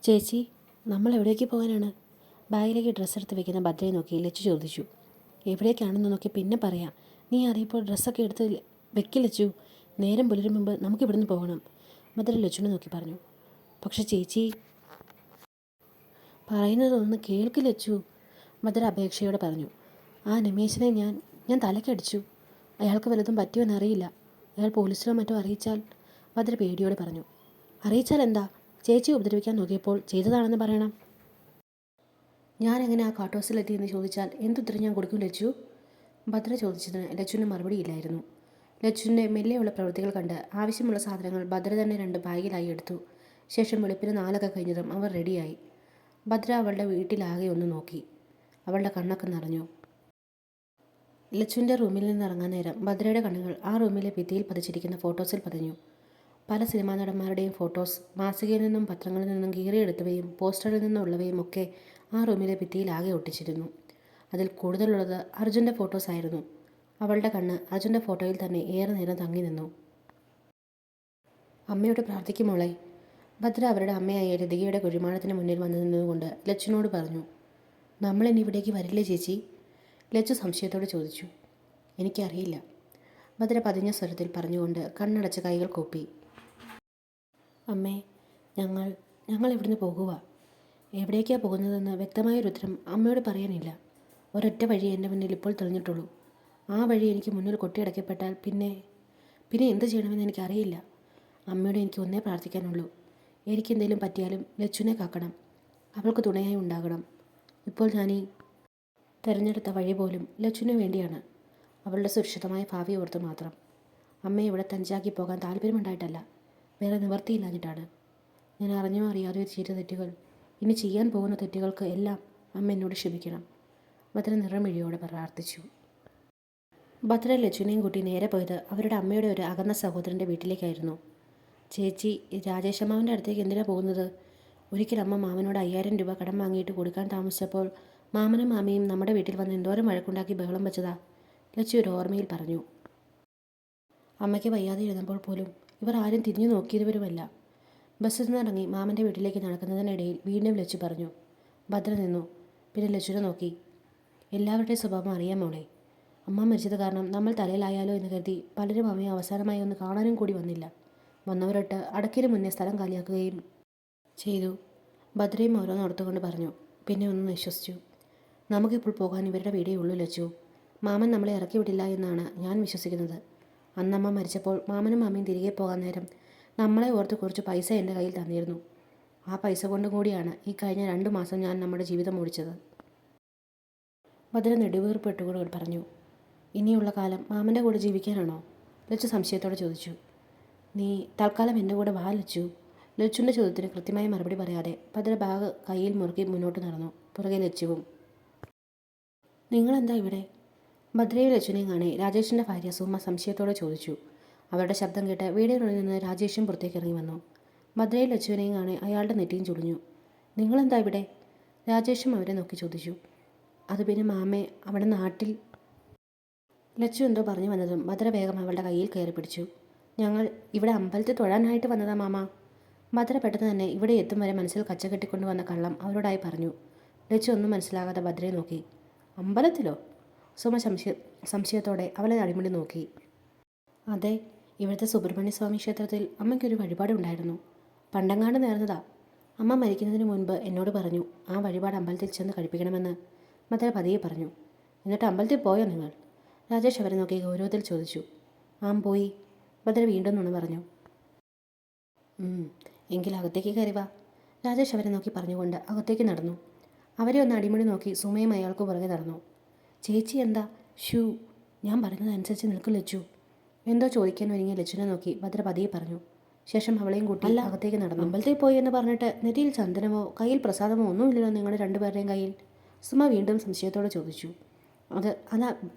ചേച്ചി, നമ്മൾ എവിടേക്ക് പോകാനാണ്? ബാഗിലേക്ക് ഡ്രസ്സ് എടുത്ത് വെക്കുന്ന ഭദ്രയെ നോക്കി ലച്ചു ചോദിച്ചു. എവിടേക്കാണെന്ന് നോക്കി പിന്നെ പറയാം. നീ അറിയപ്പോൾ ഡ്രസ്സൊക്കെ എടുത്ത് വെക്കി ലച്ചു. നേരം പുലരും മുമ്പ് നമുക്ക് ഇവിടുന്ന് പോകണം. ഭദ്ര ലച്ചുവിനെ നോക്കി പറഞ്ഞു. പക്ഷെ ചേച്ചി പറയുന്നതൊന്ന് കേൾക്ക് ലച്ചു, ഭദ്ര അപേക്ഷയോടെ പറഞ്ഞു. ആ രമേശനെ ഞാൻ തലക്കടിച്ചു. അയാൾക്ക് വല്ലതും പറ്റുമെന്നറിയില്ല. അയാൾ പോലീസിലോ മറ്റോ അറിയിച്ചാൽ, ഭദ്ര പേടിയോടെ പറഞ്ഞു. അറിയിച്ചാൽ എന്താ? ചേച്ചി ഉപദ്രവിക്കാൻ നോക്കിയപ്പോൾ ചെയ്തതാണെന്ന് പറയണം. ഞാനെങ്ങനെ ആ കാട്ടോസിലെത്തിയെന്ന് ചോദിച്ചാൽ എന്തുത്തരം ഞാൻ കൊടുക്കും ലച്ചു? ഭദ്ര ചോദിച്ചതിന് ലച്ചുവിന് മറുപടിയില്ലായിരുന്നു. ലച്ചുവിൻ്റെ മെല്ലെയുള്ള പ്രവൃത്തികൾ കണ്ട് ആവശ്യമുള്ള സാധനങ്ങൾ ഭദ്ര തന്നെ 2 ബാഗിലായി എടുത്തു. ശേഷം വെളുപ്പിന് 4 കഴിഞ്ഞതും അവർ റെഡിയായി. ഭദ്ര അവളുടെ വീട്ടിലാകെ ഒന്ന് നോക്കി. അവളുടെ കണ്ണൊക്കെ നിറഞ്ഞു. ലച്ചുവിൻ്റെ റൂമിൽ നിന്ന് ഇറങ്ങാൻ നേരം ഭദ്രയുടെ കണ്ണുകൾ ആ റൂമിലെ ഭിത്തിയിൽ പതിച്ചിരിക്കുന്ന ഫോട്ടോസിൽ പതിഞ്ഞു. പല സിനിമാ നടന്മാരുടെയും ഫോട്ടോസ് മാസികയിൽ നിന്നും പത്രങ്ങളിൽ നിന്നും കീറിയെടുത്തവയും പോസ്റ്ററിൽ നിന്നുള്ളവയും ഒക്കെ ആ റൂമിലെ ഭിത്തിയിൽ ആകെ ഒട്ടിച്ചിരുന്നു. അതിൽ കൂടുതലുള്ളത് അർജുൻ്റെ ഫോട്ടോസ് ആയിരുന്നു. അവളുടെ കണ്ണ് അർജുൻ്റെ ഫോട്ടോയിൽ തന്നെ ഏറെ നേരം തങ്ങി നിന്നു. അമ്മയോട് പ്രാർത്ഥിക്കുമോളെ, ഭദ്ര അവരുടെ അമ്മയായ ലതികയുടെ കുഴിമാടത്തിന് മുന്നിൽ വന്നു നിന്നുകൊണ്ട് ലച്ചുവിനോട് പറഞ്ഞു. നമ്മളിനി ഇവിടേക്ക് വരില്ലേ ചേച്ചി? ലച്ചു സംശയത്തോടെ ചോദിച്ചു. എനിക്കറിയില്ല, ഭദ്ര പതിഞ്ഞ സ്വരത്തിൽ പറഞ്ഞുകൊണ്ട് കണ്ണടച്ച് കൈകൾ കൂപ്പി. അമ്മേ, ഞങ്ങൾ ഇവിടുന്ന് പോകുക. എവിടേക്കാണ് പോകുന്നതെന്ന് വ്യക്തമായൊരുത്തരം അമ്മയോട് പറയാനില്ല. ഒരൊറ്റ വഴി എൻ്റെ മുന്നിൽ ഇപ്പോൾ തെളിഞ്ഞിട്ടുള്ളൂ. ആ വഴി എനിക്ക് മുന്നിൽ കൊട്ടിയടക്കപ്പെട്ടാൽ പിന്നെ എന്ത് ചെയ്യണമെന്ന് എനിക്കറിയില്ല. അമ്മയോട് എനിക്ക് ഒന്നേ പ്രാർത്ഥിക്കാനുള്ളൂ. എനിക്കെന്തെങ്കിലും പറ്റിയാലും ലച്ചുവിനെ കാക്കണം. അവൾക്ക് തുണയായി ഉണ്ടാകണം. ഇപ്പോൾ ഞാനീ തിരഞ്ഞെടുത്ത വഴി പോലും ലച്ചുവിന് വേണ്ടിയാണ്. അവളുടെ സുരക്ഷിതമായ ഭാവി ഓർത്ത് മാത്രം. അമ്മയെ ഇവിടെ തനിച്ചാക്കി പോകാൻ താല്പര്യമുണ്ടായിട്ടല്ല, വേറെ നിവർത്തിയില്ലാഞ്ഞിട്ടാണ്. ഞാൻ അറിഞ്ഞോ അറിയാതെയോ ചെയ്ത തെറ്റുകൾ, ഇനി ചെയ്യാൻ പോകുന്ന തെറ്റുകൾക്ക് എല്ലാം അമ്മ എന്നോട് ക്ഷമിക്കണം. ഭദ്ര നിറമിഴിയോടെ പ്രാർത്ഥിച്ചു. ഭദ്ര ലച്ചുവിനെയും കൂട്ടി നേരെ പോയത് അവരുടെ അമ്മയുടെ ഒരു അകന്ന സഹോദരൻ്റെ വീട്ടിലേക്കായിരുന്നു. ചേച്ചി, രാജേഷമ്മാവൻ്റെ അടുത്തേക്ക് എന്തിനാണ് പോകുന്നത്? ഒരിക്കൽ അമ്മ മാമനോട് 5000 രൂപ കടം വാങ്ങിയിട്ട് കൊടുക്കാൻ താമസിച്ചപ്പോൾ മാമനും മാമിയും നമ്മുടെ വീട്ടിൽ വന്ന് എന്തോരം വഴക്കുണ്ടാക്കി ബഹളം വെച്ചതാ, ലച്ചു ഒരു ഓർമ്മയിൽ പറഞ്ഞു. അമ്മയ്ക്ക് വയ്യാതെ ഇരുന്നപ്പോൾ പോലും ഇവർ ആരും തിരിഞ്ഞു നോക്കിയവരുമല്ല. ബസ്സിൽ നിന്നിറങ്ങി മാമൻ്റെ വീട്ടിലേക്ക് നടക്കുന്നതിനിടയിൽ വീണ്ടും ലച്ചു പറഞ്ഞു. ഭദ്ര നിന്നു. പിന്നെ ലച്ചുവിനെ നോക്കി. എല്ലാവരുടെയും സ്വഭാവം അറിയാം മോളെ. അമ്മ മരിച്ചത് കാരണം നമ്മൾ തലയിലായാലോ എന്ന് കരുതി പലരും അമ്മയെ അവസാനമായി ഒന്ന് കാണാനും കൂടി വന്നില്ല. വന്നവരൊട്ട് അടക്കിന് മുന്നേ സ്ഥലം കാലിയാക്കുകയും ചെയ്തു. ഭദ്രയും ഓരോന്നോർത്തുകൊണ്ട് പറഞ്ഞു. പിന്നെ ഒന്ന് വിശ്വസിച്ചു. നമുക്കിപ്പോൾ പോകാൻ ഇവരുടെ വീടേ ഉള്ളൂ ലച്ചു. മാമൻ നമ്മളെ ഇറക്കി വിടില്ല എന്നാണ് ഞാൻ വിശ്വസിക്കുന്നത്. അന്നമ്മ മരിച്ചപ്പോൾ മാമനും മാമിയും തിരികെ പോകാൻ നേരം നമ്മളെ ഓർത്ത് കുറച്ച് പൈസ എൻ്റെ കയ്യിൽ തന്നിരുന്നു. ആ പൈസ കൊണ്ടും കൂടിയാണ് ഈ കഴിഞ്ഞ 2 മാസം ഞാൻ നമ്മുടെ ജീവിതം ഓടിച്ചത്. ഭദ്ര നെടുവീർപ്പിട്ടുകൊണ്ട് പറഞ്ഞു. ഇനിയുള്ള കാലം മാമൻ്റെ കൂടെ ജീവിക്കാനാണോ? ലച്ചു സംശയത്തോടെ ചോദിച്ചു. നീ തൽക്കാലം എൻ്റെ കൂടെ വാ ലച്ചു. ലച്ചുവിൻ്റെ ചോദ്യത്തിന് കൃത്യമായ മറുപടി പറയാതെ ഭദ്ര ബാഗ് കയ്യിൽ മുറുക്കി മുന്നോട്ട് നടന്നു. പുറകെ ലച്ചുവും. നിങ്ങളെന്താ ഇവിടെ? ഭദ്രയും ലച്ചുവിനെയും കാണെ രാജേഷിൻ്റെ ഭാര്യ സുമ സംശയത്തോടെ ചോദിച്ചു. അവരുടെ ശബ്ദം കേട്ട് വീടിനുള്ളിൽ നിന്ന് രാജേഷും പുറത്തേക്ക് ഇറങ്ങി വന്നു. ഭദ്രയും ലച്ചുവിനെയും കാണെ അയാളുടെ നെറ്റിയും ചുളിഞ്ഞു. നിങ്ങളെന്താ ഇവിടെ? രാജേഷും അവരെ നോക്കി ചോദിച്ചു. അത് പിന്നെ മാമേ, അവിടെ നാട്ടിൽ. ലച്ചു എന്തോ പറഞ്ഞു വന്നതും ഭദ്ര വേഗം അവളുടെ കയ്യിൽ കയറി പിടിച്ചു. ഞങ്ങൾ ഇവിടെ അമ്പലത്തിൽ തൊഴാനായിട്ട് വന്നതാ മാമ. ഭദ്ര പെട്ടെന്ന് തന്നെ ഇവിടെ എത്തും വരെ മനസ്സിൽ കച്ച കെട്ടിക്കൊണ്ടുവന്ന കള്ളം അവരോടായി പറഞ്ഞു. ലച്ചു ഒന്നും മനസ്സിലാകാതെ ഭദ്രയെ നോക്കി. അമ്പലത്തിലോ? സുമ സംശയത്തോടെ അവളെ അടിമുടി നോക്കി. അതെ, ഇവിടുത്തെ സുബ്രഹ്മണ്യ സ്വാമി ക്ഷേത്രത്തിൽ അമ്മയ്ക്കൊരു വഴിപാടുണ്ടായിരുന്നു. പണ്ടങ്ങാണ്ട് നേർന്നതാ. അമ്മ മരിക്കുന്നതിന് മുൻപ് എന്നോട് പറഞ്ഞു ആ വഴിപാട് അമ്പലത്തിൽ ചെന്ന് കഴിപ്പിക്കണമെന്ന്. ഭദ്ര പതിയെ പറഞ്ഞു. എന്നിട്ട് അമ്പലത്തിൽ പോയോ നിങ്ങൾ? രാജേഷ് അവരെ നോക്കി ഗൗരവത്തിൽ ചോദിച്ചു. പോയി, ഭദ്ര വീണ്ടും നുണ പറഞ്ഞു. എങ്കിൽ അകത്തേക്ക് കയറി വാ, രാജേഷ് അവരെ നോക്കി പറഞ്ഞുകൊണ്ട് അകത്തേക്ക് നടന്നു. അവരെ ഒന്ന് അടിമുടി നോക്കി സുമയും അയാൾക്ക് പുറകെ നടന്നു. ചേച്ചി എന്താ? ഷൂ, ഞാൻ പറയുന്നതനുസരിച്ച് നിൽക്കും ലച്ചു. എന്തോ ചോദിക്കാൻ ഒരുങ്ങിയ ലച്ചുവിനെ നോക്കി ഭദ്ര പതിയെ പറഞ്ഞു. ശേഷം അവളെയും കൂട്ടി അകത്തേക്ക് നടന്നു. അമ്പലത്തിൽ പോയി എന്ന് പറഞ്ഞിട്ട് നെറ്റിയിൽ ചന്ദനമോ കയ്യിൽ പ്രസാദമോ ഒന്നുമില്ലല്ലോ നിങ്ങളുടെ 2 പേരുടെയും കയ്യിൽ? സുമ വീണ്ടും സംശയത്തോടെ ചോദിച്ചു. അത്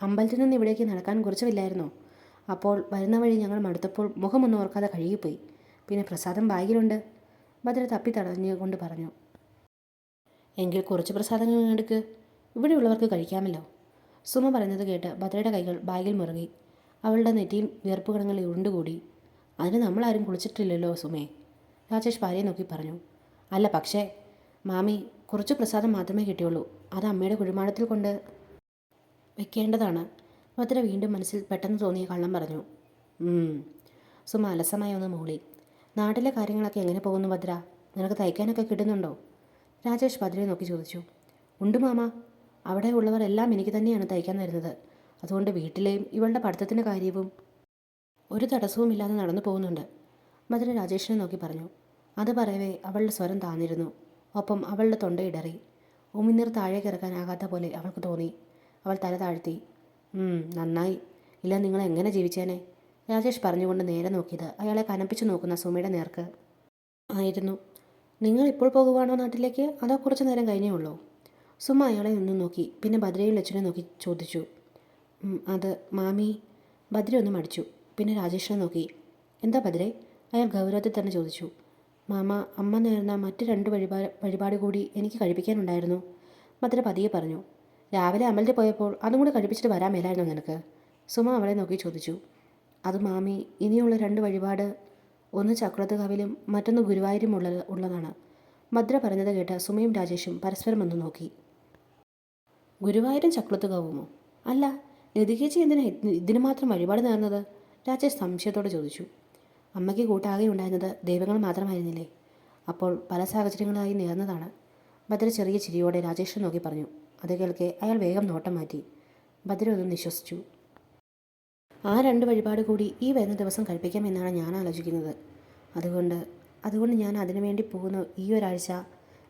അമ്പലത്തിൽ നിന്ന് ഇവിടേക്ക് നടക്കാൻ കുറച്ചുമില്ലായിരുന്നോ? അപ്പോൾ വരുന്ന വഴി ഞങ്ങൾ മടുത്തപ്പോൾ മുഖമൊന്നും ഓർക്കാതെ കഴുകിപ്പോയി. പിന്നെ പ്രസാദം ബാഗിലുണ്ട്, ഭദ്ര തപ്പി തടഞ്ഞുകൊണ്ട് പറഞ്ഞു. എങ്കിൽ കുറച്ച് പ്രസാദങ്ങൾ എടുക്ക്, ഇവിടെയുള്ളവർക്ക് കഴിക്കാമല്ലോ. സുമ പറയുന്നത് കേട്ട് ഭദ്രയുടെ കൈകൾ ബാഗിൽ മുറുകി. അവളുടെ നെറ്റിയിൽ വിയർപ്പ് കണങ്ങളിൽ ഉരുണ്ടുകൂടി. അതിന് നമ്മളാരും കുളിച്ചിട്ടില്ലല്ലോ സുമേ, രാജേഷ് ഭാര്യയെ നോക്കി പറഞ്ഞു. അല്ല പക്ഷേ മാമി, കുറച്ച് പ്രസാദം മാത്രമേ കിട്ടിയുള്ളൂ. അത് അമ്മയുടെ കുഴിമാടത്തിൽ കൊണ്ട് വെക്കേണ്ടതാണ്. ഭദ്ര വീണ്ടും മനസ്സിൽ പെട്ടെന്ന് തോന്നിയ കള്ളം പറഞ്ഞു. സുമ അലസമായി ഒന്ന് മൂളി. നാട്ടിലെ കാര്യങ്ങളൊക്കെ എങ്ങനെ പോകുന്നു ഭദ്ര? നിനക്ക് തയ്ക്കാനൊക്കെ കിട്ടുന്നുണ്ടോ? രാജേഷ് ഭദ്രയെ നോക്കി ചോദിച്ചു. ഉണ്ട് മാമ. അവിടെ ഉള്ളവർ എല്ലാം എനിക്ക് തന്നെയാണ് തയ്ക്കാൻ തരുന്നത്. അതുകൊണ്ട് വീട്ടിലെയും ഇവളുടെ പഠിത്തത്തിൻ്റെ കാര്യവും ഒരു തടസ്സവുമില്ലാതെ നടന്നു പോകുന്നുണ്ട്. ഭദ്ര രാജേഷിനെ നോക്കി പറഞ്ഞു. അത് പറയവേ അവളുടെ സ്വരം താന്നിരുന്നു. ഒപ്പം അവളുടെ തൊണ്ടയിടറി. ഉമിനീർ താഴേക്ക് ഇറക്കാനാകാത്ത പോലെ അവൾക്ക് തോന്നി. അവൾ തല താഴ്ത്തി. നന്നായി. ഇല്ല, നിങ്ങൾ എങ്ങനെ ജീവിച്ചേനെ? രാജേഷ് പറഞ്ഞുകൊണ്ട് നേരെ നോക്കിയത് അയാളെ കനപ്പിച്ചു നോക്കുന്ന സുമയുടെ നേർക്ക് ആയിരുന്നു. നിങ്ങൾ ഇപ്പോൾ പോകുവാണോ നാട്ടിലേക്ക്, അതോ കുറച്ചു നേരം കഴിഞ്ഞേ ഉള്ളൂ? സുമ അയാളെ നിന്നും നോക്കി. പിന്നെ ഭദ്രയും ലച്ചുനെ നോക്കി ചോദിച്ചു. അത് മാമി. ഭദ്ര ഒന്ന് മടിച്ചു. പിന്നെ രാജേഷിനെ നോക്കി. എന്താ ഭദ്രേ? അയാൾ ഗൗരവത്തിൽ തന്നെ ചോദിച്ചു. മാമ, അമ്മ നേർന്ന മറ്റ് 2 വഴിപാട് കൂടി എനിക്ക് കഴിപ്പിക്കാനുണ്ടായിരുന്നു. ഭദ്ര പതിയെ പറഞ്ഞു. രാവിലെ അമ്പലത്തിൽ പോയപ്പോൾ അതും കൂടി കഴിപ്പിച്ചിട്ട് വരാൻ മേലായിരുന്നു നിനക്ക്? സുമ അവളെ നോക്കി ചോദിച്ചു. അത് മാമി, ഇനിയുള്ള 2 വഴിപാട്, ഒന്ന് ചക്രത്ത് കാവിലും മറ്റൊന്ന് ഗുരുവായൂരും ഉള്ളതാണ്. ഭദ്ര പറഞ്ഞത് കേട്ട് സുമയും രാജേഷും പരസ്പരം ഒന്ന് നോക്കി. ഗുരുവായൂരും ചക്രത്ത് കാവുമോ? അല്ല, ലതികേച്ചി എന്തിനാ ഇതിന് മാത്രം വഴിപാട് നേർന്നത്? രാജേഷ് സംശയത്തോടെ ചോദിച്ചു. അമ്മയ്ക്ക് കൂട്ടാകെ ഉണ്ടായിരുന്നത് ദൈവങ്ങൾ മാത്രമായിരുന്നില്ലേ? അപ്പോൾ പല സാഹചര്യങ്ങളായി നേർന്നതാണ്. ഭദ്ര ചെറിയ ചിരിയോടെ രാജേഷിനെ നോക്കി പറഞ്ഞു. അത് കേൾക്കെ അയാൾ വേഗം നോട്ടം മാറ്റി. ഭദ്ര ഒന്ന് നിശ്വസിച്ചു. ആ 2 വഴിപാട് കൂടി ഈ വരുന്ന ദിവസം കഴിപ്പിക്കാമെന്നാണ് ഞാൻ ആലോചിക്കുന്നത്. അതുകൊണ്ട് ഞാൻ അതിനുവേണ്ടി പോകുന്ന ഈ ഒരാഴ്ച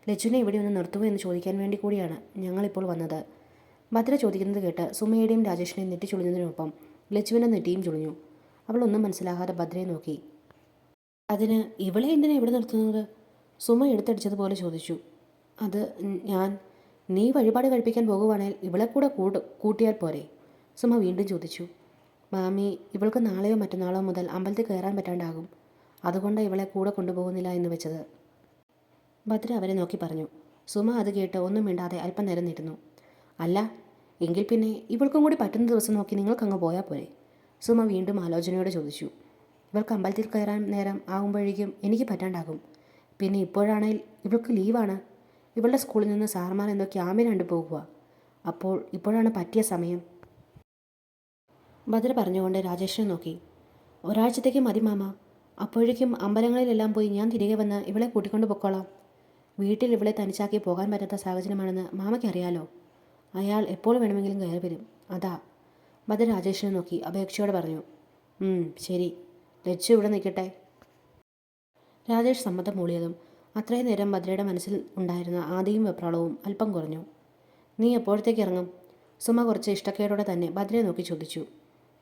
ലച്ചുനെ ഇവിടെ ഒന്ന് നിർത്തുമോ എന്ന് ചോദിക്കാൻ വേണ്ടി കൂടിയാണ് ഞങ്ങളിപ്പോൾ വന്നത്. ഭദ്ര ചോദിക്കുന്നത് കേട്ട് സുമയുടെയും രാജേഷിനെയും നെറ്റി ചുളിഞ്ഞതിനൊപ്പം ലച്ചുവിൻ്റെ നെറ്റിയും ചുളിഞ്ഞു. അവളൊന്നും മനസ്സിലാകാതെ ഭദ്രയെ നോക്കി. അതിന് ഇവളെ എന്തിനാ ഇവിടെ നിർത്തുന്നത്? സുമ എടുത്തടിച്ചതുപോലെ ചോദിച്ചു. അത് നീ വഴിപാട് കഴിപ്പിക്കാൻ പോകുവാണെങ്കിൽ ഇവളെ കൂടെ കൂട്ടിയാൽ പോരെ? സുമ വീണ്ടും ചോദിച്ചു. മാമി, ഇവൾക്ക് നാളെയോ മറ്റന്നാളോ മുതൽ അമ്പലത്തിൽ കയറാൻ പറ്റാണ്ടാകും. അതുകൊണ്ടാണ് ഇവളെ കൂടെ കൊണ്ടുപോകുന്നില്ല എന്ന് വെച്ചത്. ഭദ്ര അവരെ നോക്കി പറഞ്ഞു. സുമ അത് കേട്ട് ഒന്നും മിണ്ടാതെ അല്പം നേരം നിരുന്നു. അല്ല, എങ്കിൽ പിന്നെ ഇവൾക്കും കൂടി പറ്റുന്ന ദിവസം നോക്കി നിങ്ങൾക്കങ്ങ് പോയാൽ പോരെ? സുമ വീണ്ടും ആലോചനയോടെ ചോദിച്ചു. ഇവൾക്ക് അമ്പലത്തിൽ കയറാൻ നേരം ആകുമ്പോഴേക്കും എനിക്ക് പറ്റാണ്ടാകും. പിന്നെ ഇപ്പോഴാണെങ്കിൽ ഇവൾക്ക് ലീവാണ്. ഇവളുടെ സ്കൂളിൽ നിന്ന് സാർമാർ എന്തോ ക്യാമ്പിന് കണ്ടു പോകുക. ഇപ്പോഴാണ് പറ്റിയ സമയം. ഭദ്ര പറഞ്ഞുകൊണ്ട് രാജേഷിനെ നോക്കി. ഒരാഴ്ചത്തേക്ക് മതി മാമ. അപ്പോഴേക്കും അമ്പലങ്ങളിലെല്ലാം പോയി ഞാൻ തിരികെ വന്ന് ഇവളെ കൂട്ടിക്കൊണ്ട് പൊക്കോളാം. വീട്ടിൽ ഇവളെ തനിച്ചാക്കി പോകാൻ പറ്റാത്ത സാഹചര്യമാണെന്ന് മാമയ്ക്ക് അറിയാലോ. അയാൾ എപ്പോൾ വേണമെങ്കിലും കയറി വരും. അതാ. ഭദ്ര രാജേഷിനെ നോക്കി അപേക്ഷയോടെ പറഞ്ഞു. ശരി, ലച്ചു ഇവിടെ നിൽക്കട്ടെ. രാജേഷ് സമ്മതം മൂളിയതും അത്രയും നേരം ഭദ്രയുടെ മനസ്സിൽ ഉണ്ടായിരുന്ന ആദിയും വെപ്രാളവും അല്പം കുറഞ്ഞു. നീ എപ്പോഴത്തേക്ക് ഇറങ്ങും? സുമ കുറച്ച് ഇഷ്ടക്കേടോടെ തന്നെ ഭദ്രയെ നോക്കി ചോദിച്ചു.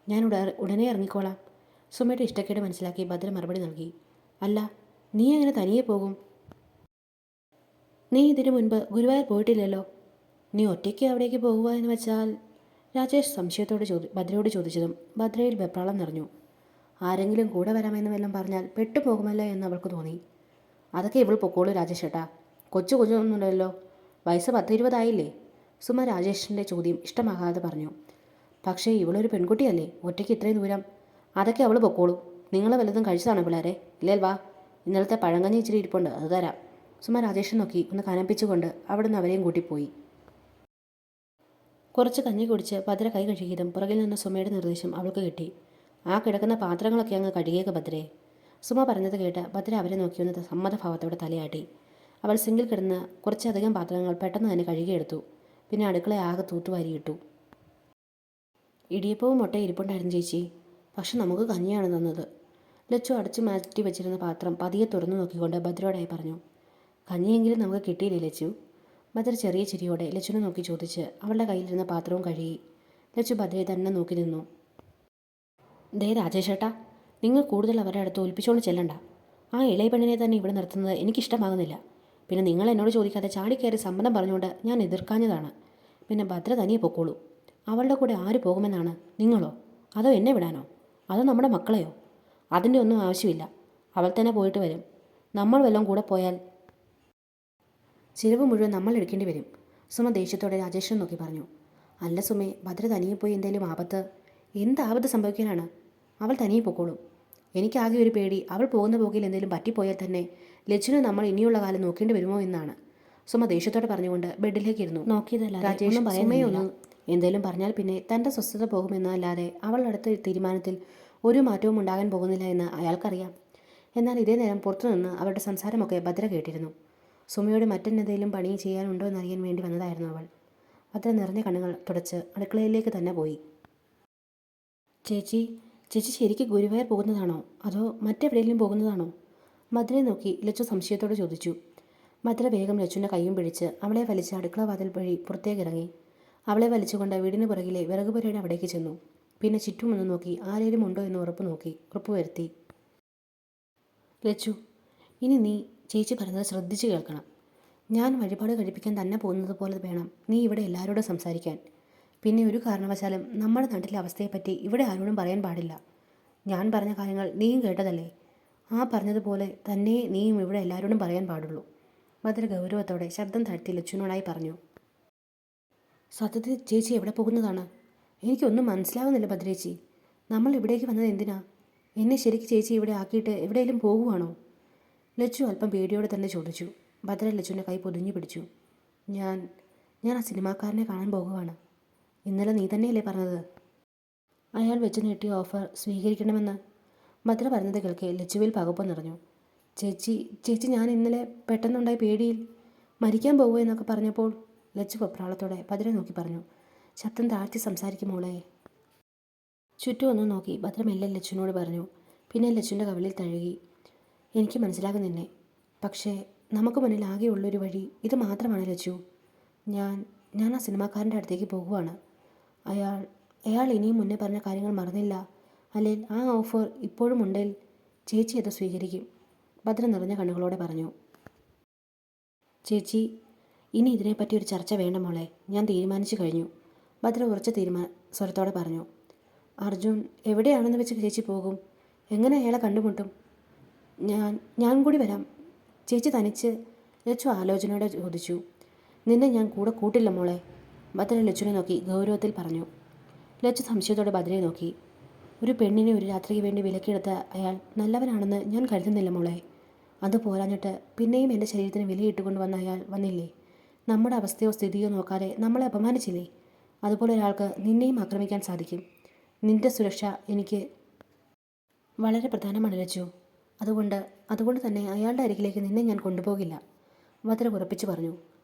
ഞാൻ ഉടനെ ഇറങ്ങിക്കോളാം. സുമയുടെ ഇഷ്ടക്കേട് മനസ്സിലാക്കി ഭദ്ര മറുപടി നൽകി. അല്ല, നീ എങ്ങനെ തനിയെ പോകും? നീ ഇതിനു മുൻപ് ഗുരുവായൂർ പോയിട്ടില്ലല്ലോ. നീ ഒറ്റയ്ക്ക് അവിടേക്ക് പോകുക എന്ന് വെച്ചാൽ? രാജേഷ് സംശയത്തോടെ ഭദ്രയോട് ചോദിച്ചതും ഭദ്രയിൽ വെപ്രാളം നിറഞ്ഞു. ആരെങ്കിലും കൂടെ വരാമെന്ന് വല്ലതും പറഞ്ഞാൽ പെട്ടുപോകുമല്ലോ എന്ന് അവൾക്ക് തോന്നി. അതൊക്കെ ഇവൾ പൊക്കോളൂ രാജേഷ് ഏട്ടാ. കൊച്ചൊന്നുമില്ലല്ലോ. വയസ്സ് 10-20 ആയില്ലേ? സുമ രാജേഷിൻ്റെ ചോദ്യം ഇഷ്ടമാകാതെ പറഞ്ഞു. പക്ഷേ ഇവളൊരു പെൺകുട്ടിയല്ലേ, ഒറ്റയ്ക്ക് ഇത്രയും ദൂരം? അതൊക്കെ അവൾ പൊക്കോളൂ. നിങ്ങൾ വല്ലതും കഴിച്ചതാണോ പിള്ളേരെ? ഇല്ലേൽ വാ, ഇന്നലത്തെ പഴങ്കഞ്ഞി ഇച്ചിരി ഇരിപ്പുണ്ട്, അത് തരാം. സുമ രാജേഷിനെ നോക്കി ഒന്ന് കനപ്പിച്ചുകൊണ്ട് അവിടുന്ന് അവരെയും കൂട്ടിപ്പോയി. കുറച്ച് കഞ്ഞി കുടിച്ച് ഭദ്ര കൈ കഴുകിയതും പുറകിൽ നിന്ന് സുമയുടെ നിർദ്ദേശം അവൾക്ക് കിട്ടി. ആ കിടക്കുന്ന പാത്രങ്ങളൊക്കെ അങ്ങ് കഴുകിയേക്ക് ഭദ്രയെ. സുമ പറഞ്ഞത് കേട്ട് ഭദ്ര അവരെ നോക്കിയൊന്ന് സമ്മതഭാവത്തോടെ തലയാട്ടി. അവൾ സിങ്കിൽ കിടന്ന് കുറച്ചധികം പാത്രങ്ങൾ പെട്ടെന്ന് തന്നെ കഴുകിയെടുത്തു. പിന്നെ അടുക്കള ആകെ തൂത്തുവാരിയിട്ടു. ഇടിയപ്പവും മുട്ടയും ഇരിപ്പുണ്ടായിരുന്നു ചേച്ചി. പക്ഷെ നമുക്ക് കഞ്ഞിയാണ് തന്നത്. ലച്ചു അടച്ചു മാറ്റി വെച്ചിരുന്ന പാത്രം പതിയെ തുറന്നു നോക്കിക്കൊണ്ട് ഭദ്രയോടായി പറഞ്ഞു. കഞ്ഞിയെങ്കിലും നമുക്ക് കിട്ടിയില്ലേ ലച്ചു? ഭദ്ര ചെറിയ ചിരിയോടെ ലച്ചുനെ നോക്കി ചോദിച്ച് അവളുടെ കയ്യിലിരുന്ന പാത്രവും കഴുകി. ലച്ചു ഭദ്രയെ തന്നെ നോക്കി നിന്നു. ദേ രാജേഷേട്ടാ, നിങ്ങൾ കൂടുതൽ അവരുടെ അടുത്ത് ഒലിപ്പിച്ചുകൊണ്ട് ചെല്ലണ്ട. ആ ഇളയ പെണ്ണിനെ തന്നെ ഇവിടെ നിർത്തുന്നത് എനിക്കിഷ്ടമാകുന്നില്ല. പിന്നെ നിങ്ങൾ എന്നോട് ചോദിക്കാതെ ചാടിക്കയറി സമ്മതം പറഞ്ഞുകൊണ്ട് ഞാൻ എതിർക്കാഞ്ഞതാണ്. പിന്നെ ഭദ്ര തനിയെ പൊക്കോളൂ. അവളുടെ കൂടെ ആര് പോകുമെന്നാണ്? നിങ്ങളോ? അതോ എന്നെ വിടാനോ? അതോ നമ്മുടെ മക്കളെയോ? അതിൻ്റെ ഒന്നും ആവശ്യമില്ല. അവൾ തന്നെ പോയിട്ട് വരും. നമ്മൾ വല്ലതും കൂടെ പോയാൽ ചിലവ് മുഴുവൻ നമ്മൾ എടുക്കേണ്ടി വരും. സുമ ദേഷ്യത്തോടെ രാജേഷിനെ നോക്കി പറഞ്ഞു. അല്ല സുമേ, ഭദ്ര തനിയെ പോയി എന്തെങ്കിലും ആപത്ത്? എന്ത് ആപത്ത് സംഭവിക്കാനാണ്? അവൾ തനിയെ പൊക്കോളും. എനിക്കാകെ ഒരു പേടി അവൾ പോകുന്ന പോകിൽ എന്തെങ്കിലും പറ്റിപ്പോയാൽ തന്നെ ലച്ചുവിനെ നമ്മൾ ഇനിയുള്ള കാലം നോക്കേണ്ടി വരുമോ എന്നാണ്. സുമ ദേഷ്യത്തോടെ പറഞ്ഞുകൊണ്ട് ബെഡിലേക്ക് ഇരുന്നു. നോക്കിയതല്ല രാജേഷ് സുമയൊന്നും എന്തെങ്കിലും പറഞ്ഞാൽ പിന്നെ തൻ്റെ സ്വസ്ഥത പോകുമെന്നല്ലാതെ അവളുടെ അടുത്ത തീരുമാനത്തിൽ ഒരു മാറ്റവും ഉണ്ടാകാൻ പോകുന്നില്ല എന്ന് അയാൾക്കറിയാം. എന്നാൽ ഇതേ നേരം പുറത്തുനിന്ന് അവരുടെ സംസാരമൊക്കെ ഭദ്ര കേട്ടിരുന്നു. സുമയോട് മറ്റെന്തെങ്കിലും പണി ചെയ്യാനുണ്ടോ എന്നറിയാൻ വേണ്ടി വന്നതായിരുന്നു അവൾ. ഭദ്ര നിറഞ്ഞ കണ്ണുകൾ തുടച്ച് അടുക്കളയിലേക്ക് തന്നെ പോയി. ചേച്ചി ചേച്ചി ശരിക്കും ഗുരുവായൂർ പോകുന്നതാണോ അതോ മറ്റെവിടെയെങ്കിലും പോകുന്നതാണോ? ഭദ്രയെ നോക്കി ലച്ചു സംശയത്തോടെ ചോദിച്ചു. ഭദ്ര വേഗം ലച്ചുവിൻ്റെ കൈയും പിടിച്ച് അവളെ വലിച്ച് അടുക്കള വാതിൽ വഴി പുറത്തേക്കിറങ്ങി. അവളെ വലിച്ചുകൊണ്ട് വീടിന് പുറകിലെ വിറകുപുരയുടെ അവിടേക്ക് ചെന്നു. പിന്നെ ചുറ്റുമൊന്ന് നോക്കി ആരെങ്കിലും ഉണ്ടോ എന്ന് ഉറപ്പ് വരുത്തി. ലച്ചു, ഇനി നീ ചേച്ചി പറയുന്നത് ശ്രദ്ധിച്ച് കേൾക്കണം. ഞാൻ വഴിപാട് കഴിപ്പിക്കാൻ തന്നെ പോകുന്നത് പോലെ വേണം നീ ഇവിടെ എല്ലാവരോടും സംസാരിക്കാൻ. പിന്നെ ഒരു കാരണവശാലും നമ്മുടെ നാട്ടിലെ അവസ്ഥയെപ്പറ്റി ഇവിടെ ആരോടും പറയാൻ പാടില്ല. ഞാൻ പറഞ്ഞ കാര്യങ്ങൾ നീയും കേട്ടതല്ലേ? ആ പറഞ്ഞതുപോലെ തന്നെ നീയും ഇവിടെ എല്ലാവരോടും പറയാൻ പാടുള്ളൂ. ഭദ്ര ഗൗരവത്തോടെ ശബ്ദം താഴ്ത്തി ലച്ചുവിനോടായി പറഞ്ഞു. സത്യത്തിൽ ചേച്ചി എവിടെ പോകുന്നതാണ്? എനിക്കൊന്നും മനസ്സിലാവുന്നില്ല ഭദ്രേച്ചി. നമ്മൾ ഇവിടേക്ക് വന്നത് എന്തിനാ? എന്നെ ശരിക്കും ചേച്ചി ഇവിടെ ആക്കിയിട്ട് എവിടെയെങ്കിലും പോകുവാണോ? ലച്ചു അല്പം പേടിയോടെ തന്നെ ചോദിച്ചു. ഭദ്ര ലച്ചുവിൻ്റെ കൈ പൊതിഞ്ഞു പിടിച്ചു. ഞാൻ ആ സിനിമാക്കാരനെ കാണാൻ പോകുവാണ്. ഇന്നലെ നീ തന്നെയല്ലേ പറഞ്ഞത് അയാൾ വെച്ച് നീട്ടിയ ഓഫർ സ്വീകരിക്കണമെന്ന്? ഭദ്ര പറഞ്ഞത് കേൾക്കെ ലച്ചുവിൽ പകപ്പം നിറഞ്ഞു. ചേച്ചി ഞാൻ ഇന്നലെ പെട്ടെന്നുണ്ടായ പേടിയിൽ മരിക്കാൻ പോകുമോ എന്നൊക്കെ പറഞ്ഞപ്പോൾ. ലച്ചു വെപ്രാളത്തോടെ ഭദ്ര നോക്കി പറഞ്ഞു. ശബ്ദം താഴ്ത്തി സംസാരിക്കുമോളെ. ചുറ്റും ഒന്നും നോക്കി ഭദ്ര മെല്ലെ ലച്ചുവിനോട് പറഞ്ഞു. പിന്നെ ലച്ചുവിൻ്റെ കവിളിൽ തഴുകി. എനിക്ക് മനസ്സിലാകും. പക്ഷേ നമുക്ക് മുന്നിൽ ആകെയുള്ളൊരു വഴി ഇത് മാത്രമാണ് ലച്ചു. ഞാൻ ആ സിനിമാക്കാരൻ്റെ അടുത്തേക്ക് പോകുവാണ്. അയാൾ ഇനിയും മുന്നേ പറഞ്ഞ കാര്യങ്ങൾ മറന്നില്ല. അല്ലെങ്കിൽ ആ ഓഫർ ഇപ്പോഴും ഉണ്ടെങ്കിൽ ചേച്ചി അത് സ്വീകരിക്കും. ഭദ്ര നിറഞ്ഞ കണ്ണുകളോടെ പറഞ്ഞു. ചേച്ചി, ഇനി ഇതിനെപ്പറ്റി ഒരു ചർച്ച വേണ്ട മോളെ. ഞാൻ തീരുമാനിച്ചു കഴിഞ്ഞു. ഭദ്ര ഉറച്ച സ്വരത്തോടെ പറഞ്ഞു. അർജുൻ എവിടെയാണെന്ന് വെച്ച് ചേച്ചി പോകും? എങ്ങനെ അയാളെ കണ്ടുമുട്ടും? ഞാൻ കൂടി വരാം. ചേച്ചി തനിച്ച്? ലച്ചു ആലോചനയോടെ ചോദിച്ചു. നിന്നെ ഞാൻ കൂടെ കൂട്ടില്ല മോളെ. ഭദ്ര ലച്ചുവിനെ നോക്കി ഗൗരവത്തിൽ പറഞ്ഞു. ലച്ചു സംശയത്തോടെ ഭദ്രയെ നോക്കി. ഒരു പെണ്ണിനെ ഒരു രാത്രിക്ക് വേണ്ടി വിലക്കെടുത്ത അയാൾ നല്ലവനാണെന്ന് ഞാൻ കരുതുന്നില്ല മോളെ. അത് പോരാഞ്ഞിട്ട് പിന്നെയും എൻ്റെ ശരീരത്തിന് വിലയിട്ടുകൊണ്ട് വന്ന അയാൾ വന്നില്ലേ? നമ്മുടെ അവസ്ഥയോ സ്ഥിതിയോ നോക്കാതെ നമ്മളെ അപമാനിച്ചില്ലേ? അതുപോലെ ഒരാൾക്ക് നിന്നെയും ആക്രമിക്കാൻ സാധിക്കും. നിന്റെ സുരക്ഷ എനിക്ക് വളരെ പ്രധാനമാണ് ലച്ചു. അതുകൊണ്ട് തന്നെ അയാളുടെ അരികിലേക്ക് നിന്നെ ഞാൻ കൊണ്ടുപോകില്ല. ഭദ്ര ഉറപ്പിച്ചു പറഞ്ഞു.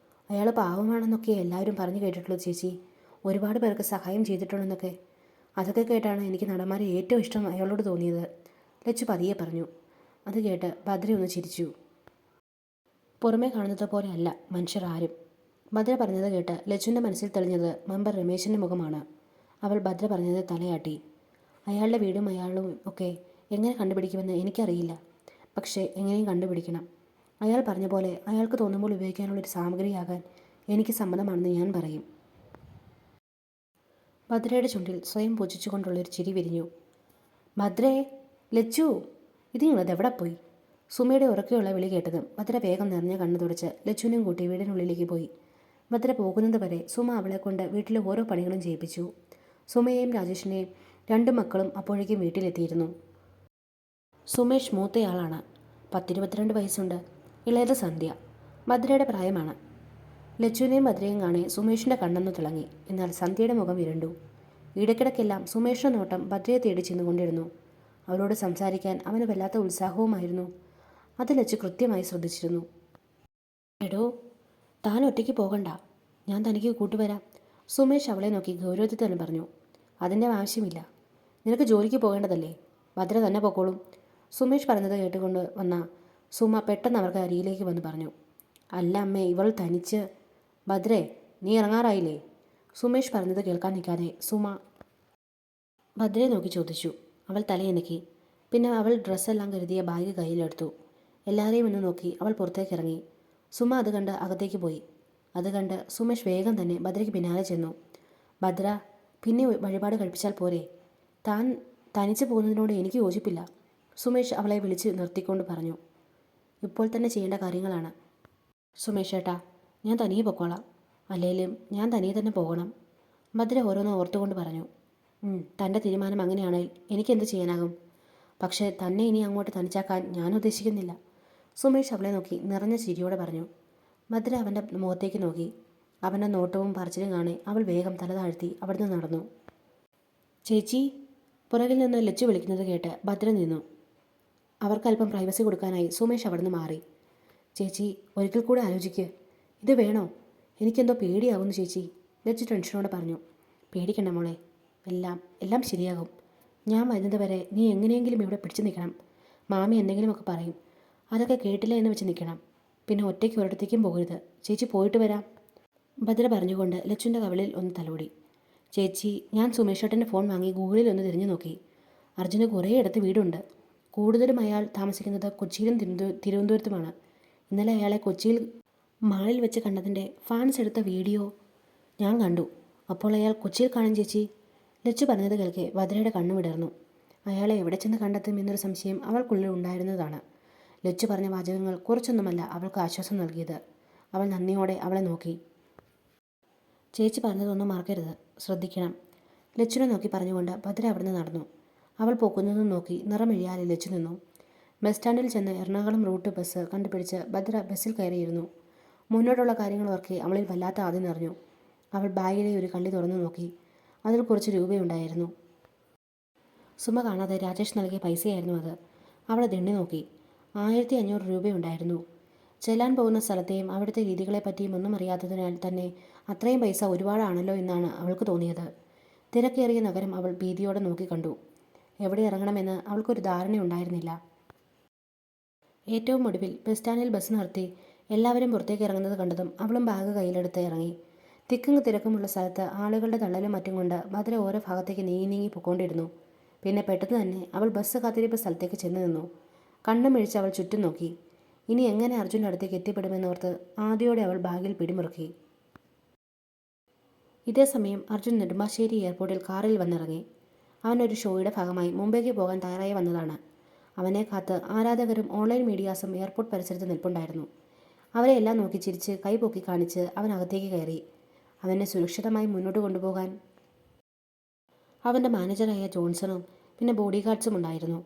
അയാൾ പാവമാണെന്നൊക്കെ എല്ലാവരും പറഞ്ഞു കേട്ടിട്ടുള്ളൂ ചേച്ചി. ഒരുപാട് പേർക്ക് സഹായം ചെയ്തിട്ടുണ്ടെന്നൊക്കെ. അതൊക്കെ കേട്ടാണ് എനിക്ക് നടന്മാരെ ഏറ്റവും ഇഷ്ടം അയാളോട് തോന്നിയത്. ലച്ചു പതിയെ പറഞ്ഞു. അത് കേട്ട് ഭദ്ര ഒന്ന് ചിരിച്ചു. പുറമേ കാണുന്നത് പോലെ അല്ല മനുഷ്യർ ആരും. ഭദ്ര പറഞ്ഞത് കേട്ട് ലച്ചുവിൻ്റെ മനസ്സിൽ തെളിഞ്ഞത് മെമ്പർ രമേശിൻ്റെ മുഖമാണ്. അവൾ ഭദ്ര പറഞ്ഞത് തലയാട്ടി. അയാളുടെ വീടും അയാളും ഒക്കെ എങ്ങനെ കണ്ടുപിടിക്കുമെന്ന് എനിക്കറിയില്ല. പക്ഷേ എങ്ങനെയും കണ്ടുപിടിക്കണം. അയാൾ പറഞ്ഞ പോലെ അയാൾക്ക് തോന്നുമ്പോൾ ഉപയോഗിക്കാനുള്ളൊരു സാമഗ്രിയാകാൻ എനിക്ക് സമ്മതമാണെന്ന് ഞാൻ പറയും. ഭദ്രയുടെ ചുണ്ടിൽ സ്വയം പൂജിച്ചുകൊണ്ടുള്ളൊരു ചിരി വിരിഞ്ഞു. ഭദ്രേ, ലച്ചു, ഇത് നിങ്ങളതെവിടെ പോയി? സുമയുടെ ഉറക്കെയുള്ള വിളി കേട്ടതും ഭദ്ര വേഗം നിറഞ്ഞ കണ്ണു തുടച്ച് ലച്ചുവിനെയും കൂട്ടി വീടിനുള്ളിലേക്ക് പോയി. ഭദ്ര പോകുന്നത് വരെ സുമ അവളെ കൊണ്ട് വീട്ടിലെ ഓരോ പണികളും ചെയ്യിപ്പിച്ചു. സുമയെയും രാജേഷിനെയും രണ്ടു മക്കളും അപ്പോഴേക്കും വീട്ടിലെത്തിയിരുന്നു. സുമേഷ് മൂത്തയാളാണ്. 10-22 വയസ്സുണ്ട്. ഇളയത് സന്ധ്യ. ഭദ്രയുടെ പ്രായമാണ്. ലച്ചുവിനെയും ഭദ്രയും കാണെ സുമേഷിൻ്റെ കണ്ണൊന്നു തിളങ്ങി. എന്നാൽ സന്ധ്യയുടെ മുഖം ഇരുണ്ടു. ഇടയ്ക്കിടയ്ക്കെല്ലാം സുമേഷിൻ്റെ നോട്ടം ഭദ്രയെ തേടി ചെന്നുകൊണ്ടിരുന്നു. അവളോട് സംസാരിക്കാൻ അവന് വല്ലാത്ത ഉത്സാഹവുമായിരുന്നു. അത് ലച്ചു കൃത്യമായി ശ്രദ്ധിച്ചിരുന്നു. എടോ, താൻ ഒറ്റയ്ക്ക് പോകണ്ട, ഞാൻ തനിക്ക് കൂട്ടുവരാം. സുമേഷ് അവളെ നോക്കി ഗൗരവത്തിൽ തന്നെ പറഞ്ഞു. അതിൻ്റെ ആവശ്യമില്ല. നിനക്ക് ജോലിക്ക് പോകേണ്ടതല്ലേ? ഭദ്ര തന്നെ പൊക്കോളും. സുമേഷ് പറഞ്ഞത് കേട്ടുകൊണ്ട് വന്ന സുമ പെട്ടെന്ന് അവർക്ക് അരിയിലേക്ക് വന്ന് പറഞ്ഞു. അല്ല അമ്മേ, ഇവൾ തനിച്ച്. ഭദ്രേ, നീ ഇറങ്ങാറായില്ലേ? സുമേഷ് പറഞ്ഞത് കേൾക്കാൻ നിൽക്കാതെ സുമ ഭദ്രയെ നോക്കി ചോദിച്ചു. അവൾ തലയനക്കി. പിന്നെ അവൾ ഡ്രസ്സെല്ലാം കരുതിയ ബാഗ് കയ്യിലെടുത്തു. എല്ലാവരെയും ഒന്ന് നോക്കി അവൾ പുറത്തേക്ക് ഇറങ്ങി. സുമ അത് കണ്ട് അകത്തേക്ക് പോയി. അത് കണ്ട് സുമേഷ് വേഗം തന്നെ ഭദ്രയ്ക്ക് പിന്നാലെ ചെന്നു. ഭദ്ര, പിന്നെ വഴിപാട് കഴിപ്പിച്ചാൽ പോരെ? താൻ തനിച്ച് പോകുന്നതിനോട് എനിക്ക് യോജിപ്പില്ല. സുമേഷ് അവളെ വിളിച്ച് നിർത്തിക്കൊണ്ട് പറഞ്ഞു. ഇപ്പോൾ തന്നെ ചെയ്യേണ്ട കാര്യങ്ങളാണ്. സുമേഷ് ഏട്ടാ, ഞാൻ തനിയെ പൊക്കോളാം. അല്ലെങ്കിലും ഞാൻ തനിയെ തന്നെ പോകണം. ഭദ്ര ഓരോന്ന് ഓർത്തുകൊണ്ട് പറഞ്ഞു. തൻ്റെ തീരുമാനം അങ്ങനെയാണെങ്കിൽ എനിക്കെന്ത് ചെയ്യാനാകും? പക്ഷേ തന്നെ ഇനി അങ്ങോട്ട് തനിച്ചാക്കാൻ ഞാൻ ഉദ്ദേശിക്കുന്നില്ല. സുമേഷ് അവളെ നോക്കി നിറഞ്ഞ ചിരിയോടെ പറഞ്ഞു. ഭദ്ര അവൻ്റെ മുഖത്തേക്ക് നോക്കി. അവൻ്റെ നോട്ടവും പറച്ചിലും കാണി അവൾ വേഗം തല താഴ്ത്തി അവിടുന്ന് നടന്നു. ചേച്ചി, പുറകിൽ നിന്ന് ലച്ചു വിളിക്കുന്നത് കേട്ട് ഭദ്ര നിന്നു. അവർക്കല്പം പ്രൈവസി കൊടുക്കാനായി സുമേഷ് അവിടുന്ന് മാറി. ചേച്ചി, ഒരിക്കൽ കൂടെ ആലോചിക്ക്. ഇത് വേണോ? എനിക്കെന്തോ പേടിയാവുന്നു ചേച്ചി, ലച്ചു ടെൻഷനോടെ പറഞ്ഞു. പേടിക്കണ്ട മോളെ, എല്ലാം ശരിയാകും. ഞാൻ വരുന്നത് വരെ നീ എങ്ങനെയെങ്കിലും ഇവിടെ പിടിച്ചു നിൽക്കണം. മാമി എന്തെങ്കിലുമൊക്കെ പറയും, അതൊക്കെ കേട്ടില്ല എന്ന് വെച്ച് നിൽക്കണം. പിന്നെ ഒറ്റയ്ക്ക് ഒരിടത്തേക്കും പോകരുത്. ചേച്ചി പോയിട്ട് വരാം. ഭദ്ര പറഞ്ഞുകൊണ്ട് ലച്ചുവിൻ്റെ കവിളിൽ ഒന്ന് തലോടി. ചേച്ചി, ഞാൻ സുമേഷേട്ടൻ്റെ ഫോൺ വാങ്ങി ഗൂഗിളിൽ ഒന്ന് തിരിഞ്ഞു നോക്കി. അർജുന് കുറേ ഇടത്ത് വീടുണ്ട്. കൂടുതലും അയാൾ താമസിക്കുന്നത് കൊച്ചിയിലും തിരുവനന്തപുരത്തുമാണ്. ഇന്നലെ അയാളെ കൊച്ചിയിൽ മാളിൽ വെച്ച് കണ്ടതിൻ്റെ ഫാൻസ് എടുത്ത വീഡിയോ ഞാൻ കണ്ടു. അപ്പോൾ അയാൾ കൊച്ചിയിൽ കാണും ചേച്ചി. ലച്ചു പറഞ്ഞത് കേൾക്കെ ഭദ്രയുടെ കണ്ണു വിടർന്നു. അയാളെ എവിടെ ചെന്ന് കണ്ടെത്തും എന്നൊരു സംശയം അവൾക്കുള്ളിൽ ഉണ്ടായിരുന്നതാണ്. ലച്ചു പറഞ്ഞ വാചകങ്ങൾ കുറച്ചൊന്നുമല്ല അവൾക്ക് ആശ്വാസം നൽകിയത്. അവൾ നന്ദിയോടെ അവളെ നോക്കി. ചേച്ചി പറഞ്ഞതൊന്നും മറക്കരുത്, ശ്രദ്ധിക്കണം. ലച്ചുനെ നോക്കി പറഞ്ഞുകൊണ്ട് ഭദ്ര അവിടുന്ന് നടന്നു. അവൾ പോക്കുന്നതും നോക്കി നിറമിഴിയാതെ ലച്ചു നിന്നു. ബസ് സ്റ്റാൻഡിൽ ചെന്ന് എറണാകുളം റൂട്ട് ബസ് കണ്ടുപിടിച്ച് ഭദ്ര ബസ്സിൽ കയറിയിരുന്നു. മുന്നോട്ടുള്ള കാര്യങ്ങൾ ഓർക്കെ അവളിൽ വല്ലാത്ത ആദ്യം നിറഞ്ഞു. അവൾ ബാഗിലെ ഒരു കള്ളി തുറന്നു നോക്കി. അതിൽ കുറച്ച് രൂപയുണ്ടായിരുന്നു. സുമ കാണാതെ രാജേഷ് നൽകിയ പൈസയായിരുന്നു അത്. അവളെ തെണ്ണി നോക്കി. 1500 രൂപയുണ്ടായിരുന്നു. ചെല്ലാൻ പോകുന്ന സ്ഥലത്തെയും അവിടുത്തെ രീതികളെപ്പറ്റിയും ഒന്നും അറിയാത്തതിനാൽ തന്നെ അത്രയും പൈസ ഒരുപാടാണല്ലോ എന്നാണ് അവൾക്ക് തോന്നിയത്. തിരക്കേറിയ നഗരം അവൾ ഭീതിയോടെ നോക്കിക്കണ്ടു. എവിടെ ഇറങ്ങണമെന്ന് അവൾക്കൊരു ധാരണയുണ്ടായിരുന്നില്ല. ഏറ്റവും ഒടുവിൽ ബസ് സ്റ്റാൻഡിൽ ബസ് നിർത്തി എല്ലാവരും പുറത്തേക്ക് ഇറങ്ങുന്നത് കണ്ടതും അവളും ബാഗ് കയ്യിലെടുത്ത് ഇറങ്ങി. തിക്കും തിരക്കുമുള്ള സ്ഥലത്ത് ആളുകളുടെ തള്ളലും മറ്റും കൊണ്ട് ഭദ്ര ഓരോ ഭാഗത്തേക്ക് നീങ്ങി പൊക്കോണ്ടിരുന്നു. പിന്നെ പെട്ടെന്ന് തന്നെ അവൾ ബസ് കാത്തിരിപ്പ് സ്ഥലത്തേക്ക് ചെന്ന് നിന്നു. കണ്ണും മിഴിച്ച് അവൾ ചുറ്റും നോക്കി. ഇനി എങ്ങനെ അർജുൻ്റെ അടുത്തേക്ക് എത്തിപ്പെടുമെന്നോർത്ത് ആദ്യോടെ അവൾ ബാഗിൽ പിടിമുറുക്കി. ഇതേ സമയം അർജുൻ നെടുമ്പാശ്ശേരി എയർപോർട്ടിൽ കാറിൽ വന്നിറങ്ങി. അവനൊരു ഷോയുടെ ഭാഗമായി മുംബൈക്ക് പോകാൻ തയ്യാറായി വന്നതാണ്. അവനെ കാത്ത് ആരാധകരും ഓൺലൈൻ മീഡിയാസും എയർപോർട്ട് പരിസരത്ത് നിൽപ്പുണ്ടായിരുന്നു. അവരെ എല്ലാം നോക്കി ചിരിച്ച് കൈപൊക്കി കാണിച്ച് അവൻ അകത്തേക്ക് കയറി. അവനെ സുരക്ഷിതമായി മുന്നോട്ട് കൊണ്ടുപോകാൻ അവൻ്റെ മാനേജറായ ജോൺസണും പിന്നെ ബോഡി ഗാർഡ്സും ഉണ്ടായിരുന്നു.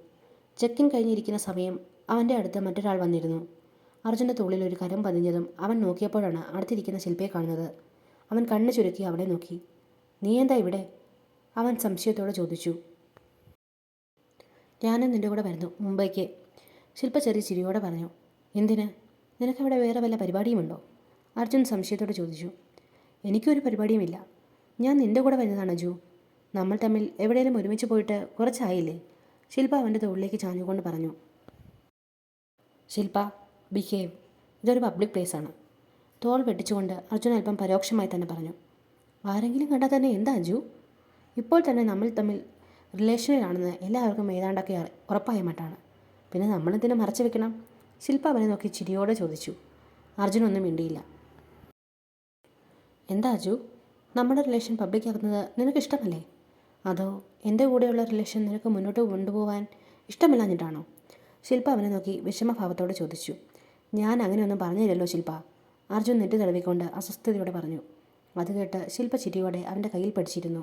ചെക്കിൻ കഴിഞ്ഞിരിക്കുന്ന സമയം അവൻ്റെ അടുത്ത് മറ്റൊരാൾ വന്നിരുന്നു. അർജുൻ്റെ തോളിൽ ഒരു കരം പതിഞ്ഞതും അവൻ നോക്കിയപ്പോഴാണ് അടുത്തിരിക്കുന്ന ശില്പയെ കാണുന്നത്. അവൻ കണ്ണ് ചുരുക്കി അവളെ നോക്കി. നീ എന്താ ഇവിടെ? അവൻ സംശയത്തോടെ ചോദിച്ചു. ഞാനും നിൻ്റെ കൂടെ വരുന്നു, മുംബൈക്ക്. ശില്പ ചെറിയ ചിരിയോടെ പറഞ്ഞു. എന്തിന്? നിനക്കവിടെ വേറെ വല്ല പരിപാടിയുമുണ്ടോ? അർജുൻ സംശയത്തോടെ ചോദിച്ചു. എനിക്കൊരു പരിപാടിയുമില്ല. ഞാൻ നിൻ്റെ കൂടെ വരുന്നതാണ് അജു. നമ്മൾ തമ്മിൽ എവിടെയെങ്കിലും ഒരുമിച്ച് പോയിട്ട് കുറച്ചായില്ലേ? ശില്പ അവൻ്റെ തോളിലേക്ക് ചാഞ്ഞുകൊണ്ട് പറഞ്ഞു. ശില്പ, ബിഹേവ്. ഇതൊരു പബ്ലിക് പ്ലേസാണ്. തോൾ വെട്ടിച്ചുകൊണ്ട് അർജുൻ അല്പം പരോക്ഷമായി തന്നെ പറഞ്ഞു. ആരെങ്കിലും കണ്ടാൽ തന്നെ എന്താ അജു? ഇപ്പോൾ തന്നെ നമ്മൾ തമ്മിൽ റിലേഷനിലാണെന്ന് എല്ലാവർക്കും ഏതാണ്ടൊക്കെ ഉറപ്പായ മട്ടാണ്. പിന്നെ നമ്മളെന്തിനു മറച്ചു വെക്കണം? ശില്പ അവനെ നോക്കി ചിരിയോടെ ചോദിച്ചു. അർജുനൊന്നും മിണ്ടിയില്ല. എന്താ അജു, നമ്മുടെ റിലേഷൻ പബ്ലിക്കാക്കുന്നത് നിനക്കിഷ്ടമല്ലേ? അതോ എൻ്റെ കൂടെയുള്ള റിലേഷൻ നിനക്ക് മുന്നോട്ട് കൊണ്ടുപോകാൻ ഇഷ്ടമില്ലാഞ്ഞിട്ടാണോ? ശില്പ അവനെ നോക്കി വിഷമഭാവത്തോടെ ചോദിച്ചു. ഞാൻ അങ്ങനെയൊന്നും പറഞ്ഞില്ലല്ലോ ശില്പ, അർജുൻ നെറ്റി തടവിക്കൊണ്ട് അസ്വസ്ഥതയോടെ പറഞ്ഞു. അത് കേട്ട് ശില്പ ചിരിയോടെ അവൻ്റെ കയ്യിൽ പിടിച്ചിരുന്നു.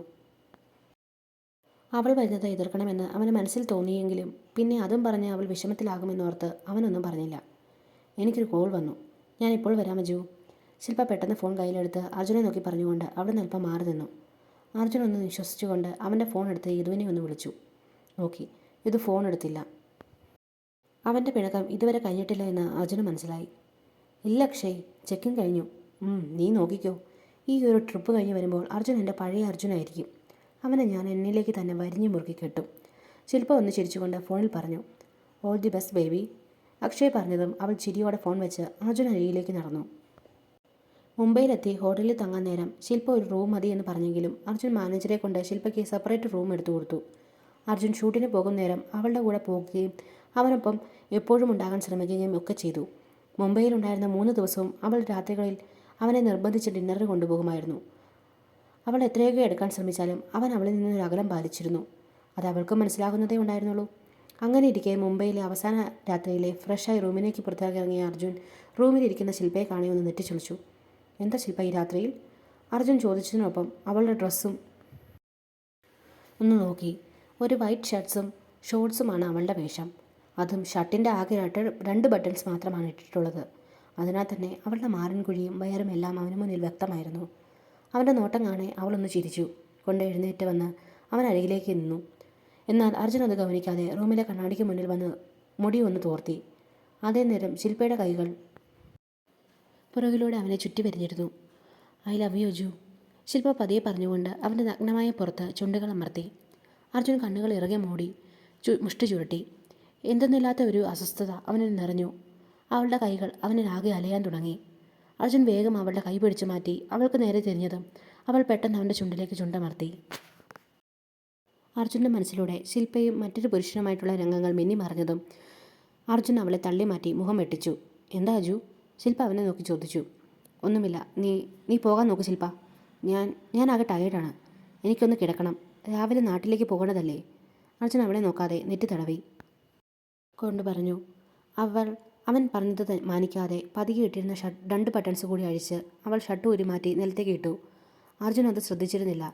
അവൾ വരുന്നത് എതിർക്കണമെന്ന് അവന് മനസ്സിൽ തോന്നിയെങ്കിലും പിന്നെ അതും പറഞ്ഞ് അവൾ വിഷമത്തിലാകുമെന്നോർത്ത് അവനൊന്നും പറഞ്ഞില്ല. എനിക്കൊരു കോൾ വന്നു, ഞാൻ ഇപ്പോൾ വരാം അജു. ശില്പ പെട്ടെന്ന് ഫോൺ കയ്യിലെടുത്ത് അർജുനെ നോക്കി പറഞ്ഞുകൊണ്ട് അവിടെ നിന്ന് അല്പം മാറി നിന്നു. അർജുൻ ഒന്ന് വിശ്വസിച്ചുകൊണ്ട് അവൻ്റെ ഫോൺ എടുത്ത് യദുവിനെ ഒന്ന് വിളിച്ചു നോക്കി. ഇത് ഫോൺ എടുത്തില്ല. അവൻ്റെ പിണക്കം ഇതുവരെ കഴിഞ്ഞിട്ടില്ല എന്ന് അർജുന് മനസ്സിലായി. ഇല്ല അക്ഷയ്, ചെക്കിൻ കഴിഞ്ഞു. നീ നോക്കിക്കോ, ഈ ഒരു ട്രിപ്പ് കഴിഞ്ഞ് വരുമ്പോൾ അർജുൻ എൻ്റെ പഴയ അർജുനായിരിക്കും. അവനെ ഞാൻ എന്നിലേക്ക് തന്നെ വരിഞ്ഞു മുറുക്കി കെട്ടും. ശില്പ ഒന്ന് ചിരിച്ചുകൊണ്ട് ഫോണിൽ പറഞ്ഞു. All the best baby. Akshay പറഞ്ഞതും അവൾ ചിരിയോടെ ഫോൺ വെച്ച് അർജുൻ അരികിലേക്ക് നടന്നു. മുംബൈയിലെത്തി ഹോട്ടലിൽ തങ്ങാൻ നേരം ശില്പ ഒരു റൂം മതി എന്ന് പറഞ്ഞെങ്കിലും അർജുൻ മാനേജറെ കൊണ്ട് ശില്പയ്ക്ക് സെപ്പറേറ്റ് റൂം എടുത്തു കൊടുത്തു. അർജുൻ ഷൂട്ടിന് പോകും നേരം അവളുടെ കൂടെ പോകുകയും അവനൊപ്പം എപ്പോഴും ഉണ്ടാകാൻ ശ്രമിക്കുകയും ഒക്കെ ചെയ്തു. മുംബൈയിലുണ്ടായിരുന്ന 3 ദിവസവും അവൾ രാത്രികളിൽ അവനെ നിർബന്ധിച്ച് ഡിന്നറിന് കൊണ്ടുപോകുമായിരുന്നു. അവൾ എത്രയൊക്കെ എടുക്കാൻ ശ്രമിച്ചാലും അവൻ അവളിൽ നിന്നൊരു അകലം പാലിച്ചിരുന്നു. അത് അവൾക്ക് മനസ്സിലാകുന്നതേ ഉണ്ടായിരുന്നുള്ളൂ. അങ്ങനെ ഇരിക്കെ മുംബൈയിലെ അവസാന രാത്രിയിലെ ഫ്രഷായി റൂമിലേക്ക് പുറത്തിറങ്ങിയ അർജുൻ റൂമിലിരിക്കുന്ന ശില്പയെ കാണി ഒന്ന് നെറ്റിച്ചൊളിച്ചു. എന്താ ശില്പ ഈ രാത്രിയിൽ? അർജുൻ ചോദിച്ചതിനൊപ്പം അവളുടെ ഡ്രസ്സും ഒന്ന് നോക്കി. ഒരു വൈറ്റ് ഷർട്ട്സും ഷോർട്സുമാണ് അവളുടെ വേഷം. അതും ഷർട്ടിൻ്റെ ആകെ രണ്ട് ബട്ടൺസ് മാത്രമാണ് ഇട്ടിട്ടുള്ളത്. അതിനാൽ തന്നെ അവളുടെ മാറൻ കുഴിയും വയറും എല്ലാം അവന് മുന്നിൽ വ്യക്തമായിരുന്നു. അവൻ്റെ നോട്ടം കാണെ അവളൊന്ന് ചിരിച്ചു കൊണ്ട് എഴുന്നേറ്റ് വന്ന് അവൻ അരികിലേക്ക് നിന്നു. എന്നാൽ അർജുൻ അത് ഗവനിക്കാതെ റൂമിലെ കണ്ണാടിക്ക് മുന്നിൽ വന്ന് മുടി ഒന്ന് തോർത്തി. അതേ നേരം ശില്പയുടെ കൈകൾ പുറകിലൂടെ അവനെ ചുറ്റി വരിഞ്ഞിരുന്നു. ഐ ലവ് യു അജു, ശില്പ പതിയെ പറഞ്ഞുകൊണ്ട് അവൻ്റെ നഗ്നമായ പുറത്ത് ചുണ്ടുകൾ അമർത്തി. അർജുൻ കണ്ണുകൾ ഇറകെ മൂടി മുഷ്ടി ചുരുട്ടി. എന്തെന്നില്ലാത്ത ഒരു അസ്വസ്ഥത അവനിൽ നിറഞ്ഞു. അവളുടെ കൈകൾ അവനിലാകെ അലയാൻ തുടങ്ങി. അർജുൻ വേഗം അവളുടെ കൈ പിടിച്ചു മാറ്റി അവൾക്ക് നേരെ തിരിഞ്ഞതും അവൾ പെട്ടെന്ന് അവൻ്റെ ചുണ്ടിലേക്ക് ചുണ്ടമർത്തി. അർജുൻ്റെ മനസ്സിലൂടെ ശില്പയും മറ്റൊരു പുരുഷനുമായിട്ടുള്ള രംഗങ്ങൾ മിന്നി മറഞ്ഞതും അർജുൻ അവളെ തള്ളി മാറ്റി മുഖം വെട്ടിച്ചു. എന്താ അജു, ശില്പ അവനെ നോക്കി ചോദിച്ചു. ഒന്നുമില്ല, നീ പോകാൻ നോക്ക് ശില്പ. ഞാനാകെ ടയേർഡാണ്. എനിക്കൊന്ന് കിടക്കണം. രാവിലെ നാട്ടിലേക്ക് പോകണതല്ലേ. അർജുൻ അവളെ നോക്കാതെ നെറ്റി തടവി കൊണ്ട് പറഞ്ഞു. അവൻ പറഞ്ഞത് മാനിക്കാതെ പതിയെ ഇട്ടിരുന്ന രണ്ട് ബട്ടൺസ് കൂടി അഴിച്ച് അവൾ ഷർട്ട് ഊരിമാറ്റി നിലത്തേക്ക് ഇട്ടു. അർജുൻ അത് ശ്രദ്ധിച്ചിരുന്നില്ല.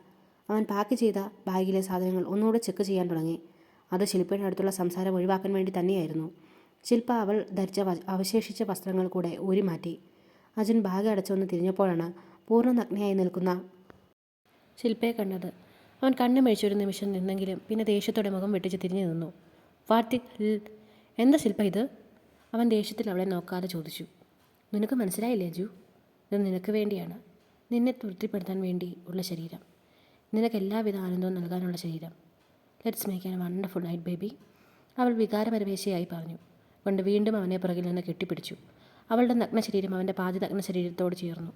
അവൻ പാക്ക് ചെയ്ത ബാഗിലെ സാധനങ്ങൾ ഒന്നുകൂടെ ചെക്ക് ചെയ്യാൻ തുടങ്ങി. അത് ശില്പയുടെ അടുത്തുള്ള സംസാരം ഒഴിവാക്കാൻ വേണ്ടി തന്നെയായിരുന്നു. ശില്പ അവൾ ധരിച്ച അവശേഷിച്ച വസ്ത്രങ്ങൾ കൂടെ ഊരിമാറ്റി. അർജുൻ ബാഗ് അടച്ചൊന്ന് തിരിഞ്ഞപ്പോഴാണ് പൂർണ്ണ നഗ്നയായി നിൽക്കുന്ന ശില്പയെ കണ്ടത്. അവൻ കണ്ണു മേടിച്ചൊരു നിമിഷം നിന്നെങ്കിലും പിന്നെ ദേഷ്യത്തോടെ മുഖം വെട്ടിച്ച് തിരിഞ്ഞു നിന്നു. എന്താ ശില്പ ഇത്? അവൻ ദേഷ്യത്തിൽ അവളെ നോക്കാതെ ചോദിച്ചു. നിനക്ക് മനസ്സിലായില്ലേ അജു? ഇത് നിനക്ക് വേണ്ടിയാണ്. നിന്നെ തൃപ്തിപ്പെടുത്താൻ വേണ്ടി ഉള്ള ശരീരം. നിനക്ക് എല്ലാവിധ ആനന്ദവും നൽകാനുള്ള ശരീരം. Let's make A wonderful night baby, അവൾ വികാരപരവേശിയായി പറഞ്ഞു കൊണ്ട് വീണ്ടും അവനെ പുറകിൽ നിന്ന് കെട്ടിപ്പിടിച്ചു. അവളുടെ നഗ്ന ശരീരം അവൻ്റെ പാതി നഗ്ന ശരീരത്തോട് ചേർന്നു.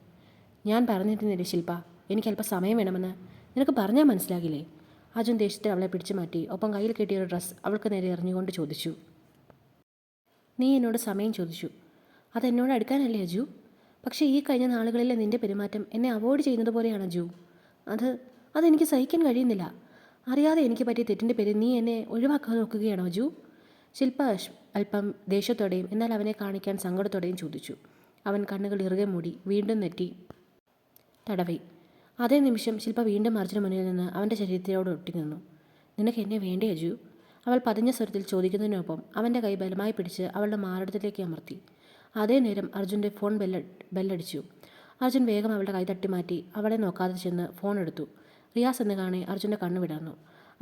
ഞാൻ പറഞ്ഞിരുന്നില്ലേ ശില്പ, എനിക്കല്പം സമയം വേണമെന്ന്. നിനക്ക് പറഞ്ഞാൽ മനസ്സിലാകില്ലേ? അർജുൻ ദേഷ്യത്തിൽ അവളെ പിടിച്ചു മാറ്റി ഒപ്പം കയ്യിൽ കെട്ടിയൊരു ഡ്രസ്സ് അവൾക്ക് നേരെ എറിഞ്ഞുകൊണ്ട് ചോദിച്ചു. നീ എന്നോട് സമയം ചോദിച്ചു. അതെന്നോട് അടുക്കാനല്ലേ അജു? പക്ഷേ ഈ കഴിഞ്ഞ നാളുകളിലെ നിൻ്റെ പെരുമാറ്റം എന്നെ അവോയ്ഡ് ചെയ്യുന്നത് പോലെയാണ് അജു. അതെനിക്ക് സഹിക്കാൻ കഴിയുന്നില്ല. അറിയാതെ എനിക്ക് പറ്റിയ തെറ്റിൻ്റെ പേരിൽ നീ എന്നെ ഒഴിവാക്കാൻ നോക്കുകയാണോ അജു? ശില്പ അല്പം ദേഷ്യത്തോടെയും എന്നാൽ അവനെ കാണിക്കാൻ സങ്കടത്തോടെയും ചോദിച്ചു. അവൻ കണ്ണുകൾ ഇറുകെ മൂടി വീണ്ടും നെറ്റി തടവി. അതേ നിമിഷം ശില്പ വീണ്ടും അർജുന മുന്നിൽ നിന്ന് അവൻ്റെ ശരീരത്തിനോട് ഒട്ടി നിന്നു. നിനക്ക് എന്നെ വേണ്ടേ അജു? അവൾ പതിഞ്ഞ സ്വരത്തിൽ ചോദിക്കുന്നതിനൊപ്പം അവൻ്റെ കൈ ബലമായി പിടിച്ച് അവളുടെ മാറിടത്തിലേക്ക് അമർത്തി. അതേ നേരം അർജുൻ്റെ ഫോൺ ബെല്ലടിച്ചു. അർജുൻ വേഗം അവളുടെ കൈ തട്ടി മാറ്റി അവളെ നോക്കാതെ ചെന്ന് ഫോൺ എടുത്തു. റിയാസ് എന്ന് കാണെ അർജുൻ്റെ കണ്ണു വിടർന്നു.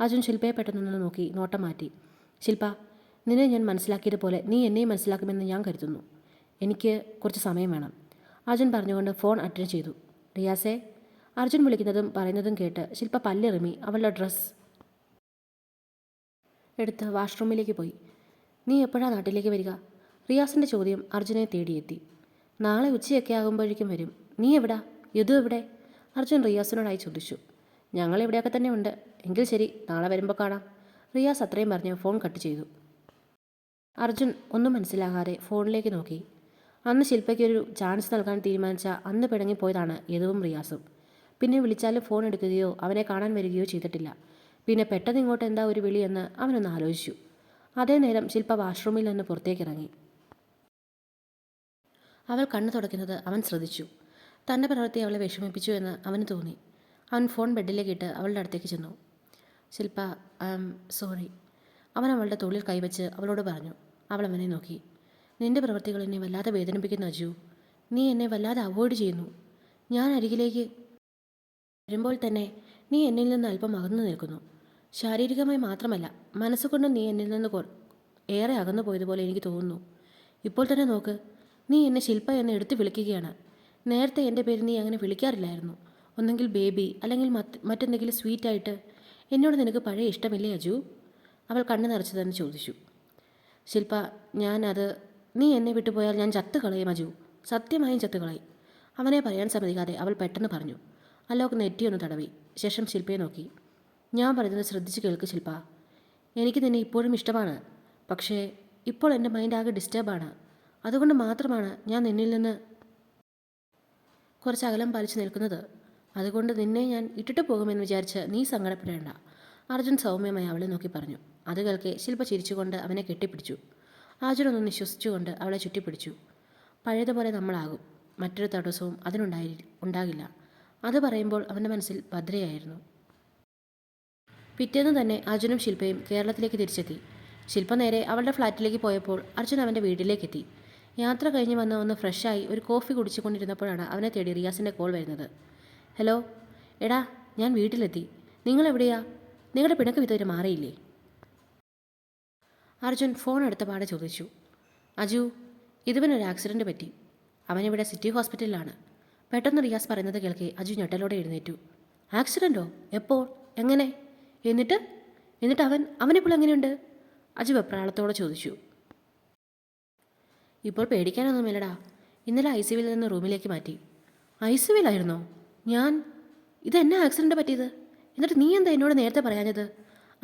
അർജുൻ ശില്പയെ പെട്ടെന്ന് നോക്കി നോട്ടം മാറ്റി. ശില്പ, നിന്നെ ഞാൻ മനസ്സിലാക്കിയതുപോലെ നീ എന്നെയും മനസ്സിലാക്കുമെന്ന് ഞാൻ കരുതുന്നു. എനിക്ക് കുറച്ച് സമയം വേണം, അർജുൻ പറഞ്ഞുകൊണ്ട് ഫോൺ അറ്റൻഡ് ചെയ്തു. റിയാസേ, അർജുൻ വിളിക്കുന്നതും പറയുന്നതും കേട്ട് ശില്പ പല്ലെറിമി അവളുടെ ഡ്രസ്സ് എടുത്ത് വാഷ്റൂമിലേക്ക് പോയി. നീ എപ്പോഴാണ് നാട്ടിലേക്ക് വരിക? റിയാസിൻ്റെ ചോദ്യം അർജുനെ തേടിയെത്തി. നാളെ ഉച്ചയൊക്കെ ആകുമ്പോഴേക്കും വരും. നീ എവിടാ? യദു എവിടെ? അർജുൻ റിയാസിനോടായി ചോദിച്ചു. ഞങ്ങൾ ഇവിടെയൊക്കെ തന്നെ ഉണ്ട്. എങ്കിൽ ശരി, നാളെ വരുമ്പോൾ കാണാം. റിയാസ് അത്രയും പറഞ്ഞ് ഫോൺ കട്ട് ചെയ്തു. അർജുൻ ഒന്നും മനസ്സിലാകാതെ ഫോണിലേക്ക് നോക്കി. അന്ന് ശില്പയ്ക്കൊരു ചാൻസ് നൽകാൻ തീരുമാനിച്ച അന്ന് പിണങ്ങിപ്പോയതാണ് യദുവും റിയാസും. പിന്നെ വിളിച്ചാലും ഫോൺ എടുക്കുകയോ അവനെ കാണാൻ വരികയോ ചെയ്തിട്ടില്ല. പിന്നെ പെട്ടെന്ന് ഇങ്ങോട്ട് എന്താ ഒരു വിളിയെന്ന് അവനൊന്ന് ആലോചിച്ചു. അതേ നേരം ശില്പ വാഷ്റൂമിൽ നിന്ന് പുറത്തേക്കിറങ്ങി. അവൾ കണ്ണു തുടയ്ക്കുന്നത് അവൻ ശ്രദ്ധിച്ചു. തൻ്റെ പ്രവൃത്തി അവളെ വിഷമിപ്പിച്ചു എന്ന് അവന് തോന്നി. അവൻ ഫോൺ ബെഡിലേക്ക് ഇട്ട് അവളുടെ അടുത്തേക്ക് ചെന്നു. ശില്പ, ഐ ആം സോറി, അവൻ അവളുടെ തോളിൽ കൈവച്ച് അവളോട് പറഞ്ഞു. അവൾ അവനെ നോക്കി. നിന്റെ പ്രവൃത്തികൾ എന്നെ വല്ലാതെ വേദനിപ്പിക്കുന്നു അജു. നീ എന്നെ വല്ലാതെ അവോയ്ഡ് ചെയ്യുന്നു. ഞാൻ അരികിലേക്ക് വരുമ്പോൾ തന്നെ നീ എന്നിൽ നിന്ന് അല്പം അകന്നു നിൽക്കുന്നു. ശാരീരികമായി മാത്രമല്ല, മനസ്സുകൊണ്ട് നീ എന്നിൽ നിന്ന് ഏറെ അകന്നു പോയതുപോലെ എനിക്ക് തോന്നുന്നു. ഇപ്പോൾ തന്നെ നോക്ക്, നീ എന്നെ ശില്പ എന്ന് എടുത്ത് വിളിക്കുകയാണ്. നേരത്തെ എൻ്റെ പേര് നീ അങ്ങനെ വിളിക്കാറില്ലായിരുന്നു. ഒന്നെങ്കിൽ ബേബി അല്ലെങ്കിൽ മറ്റെന്തെങ്കിലും സ്വീറ്റായിട്ട്. എന്നോട് നിനക്ക് പഴയ ഇഷ്ടമില്ലേ അജു? അവൾ കണ്ണു നിറച്ച് തന്നെ ചോദിച്ചു. ശില്പ, നീ എന്നെ വിട്ടുപോയാൽ ഞാൻ ചത്തുകളയും അജു, സത്യമായും ചത്തുകളയും. അവനെ പറയാൻ സമ്മതിക്കാതെ അവൾ പെട്ടെന്ന് പറഞ്ഞു. അലോക് നെറ്റിയൊന്ന് തടവി ശേഷം ശില്പയെ നോക്കി. ഞാൻ പറയുന്നത് ശ്രദ്ധിച്ച് കേൾക്ക് ശില്പ. എനിക്ക് നിന്നെ ഇപ്പോഴും ഇഷ്ടമാണ്. പക്ഷേ ഇപ്പോൾ എൻ്റെ മൈൻഡ് ആകെ ഡിസ്റ്റർബാണ്. അതുകൊണ്ട് മാത്രമാണ് ഞാൻ നിന്നിൽ നിന്ന് കുറച്ച് അകലം പാലിച്ച് നിൽക്കുന്നത്. അതുകൊണ്ട് നിന്നെ ഞാൻ ഇട്ടിട്ട് പോകുമെന്ന് വിചാരിച്ച് നീ സങ്കടപ്പെടേണ്ട, അർജുൻ സൗമ്യമായി അവളെ നോക്കി പറഞ്ഞു. അത് കേൾക്കെ ശില്പ ചിരിച്ചുകൊണ്ട് അവനെ കെട്ടിപ്പിടിച്ചു. അർജുൻ ഒന്ന് നിശ്വസിച്ചുകൊണ്ട് അവളെ ചുറ്റിപ്പിടിച്ചു. പഴയതുപോലെ നമ്മളാകും. മറ്റൊരു തടസ്സവും ഉണ്ടാകില്ല. അത് പറയുമ്പോൾ അവൻ്റെ മനസ്സിൽ ഭദ്രയായിരുന്നു. പിറ്റേന്ന് തന്നെ അർജുനും ശില്പയും കേരളത്തിലേക്ക് തിരിച്ചെത്തി. ശില്പ നേരെ അവളുടെ ഫ്ലാറ്റിലേക്ക് പോയപ്പോൾ അർജുൻ അവൻ്റെ വീട്ടിലേക്കെത്തി. യാത്ര കഴിഞ്ഞ് വന്ന് ഒന്ന് ഫ്രഷായി ഒരു കോഫി കുടിച്ചുകൊണ്ടിരുന്നപ്പോഴാണ് അവനെ തേടി റിയാസിൻ്റെ കോൾ വരുന്നത്. ഹലോ, എടാ, ഞാൻ വീട്ടിലെത്തി. നിങ്ങളെവിടെയാ? നിങ്ങളുടെ പിണക്ക് ഇതുവരെ മാറിയില്ലേ? അർജുൻ ഫോൺ എടുത്ത പാടെ ചോദിച്ചു. അജു, ഇതുവനൊരു ആക്സിഡൻറ്റ് പറ്റി. അവനിവിടെ സിറ്റി ഹോസ്പിറ്റലിലാണ്. പെട്ടെന്ന് റിയാസ് പറയുന്നത് കേൾക്കെ അജു ഞെട്ടലോടെ എഴുന്നേറ്റു. ആക്സിഡൻറ്റോ? എപ്പോൾ? എങ്ങനെ? എന്നിട്ട് അവനിപ്പോൾ എങ്ങനെയുണ്ട്? അജു വെപ്രാളത്തോടെ ചോദിച്ചു. ഇപ്പോൾ പേടിക്കാനൊന്നുമില്ലടാ. ഇന്നലെ ICUവിൽ നിന്ന് റൂമിലേക്ക് മാറ്റി. ICUവിലായിരുന്നോ? ഇതെന്നാ ആക്സിഡൻറ്റ് പറ്റിയത്? എന്നിട്ട് നീ എന്താ എന്നോട് നേരത്തെ പറയാഞ്ഞത്?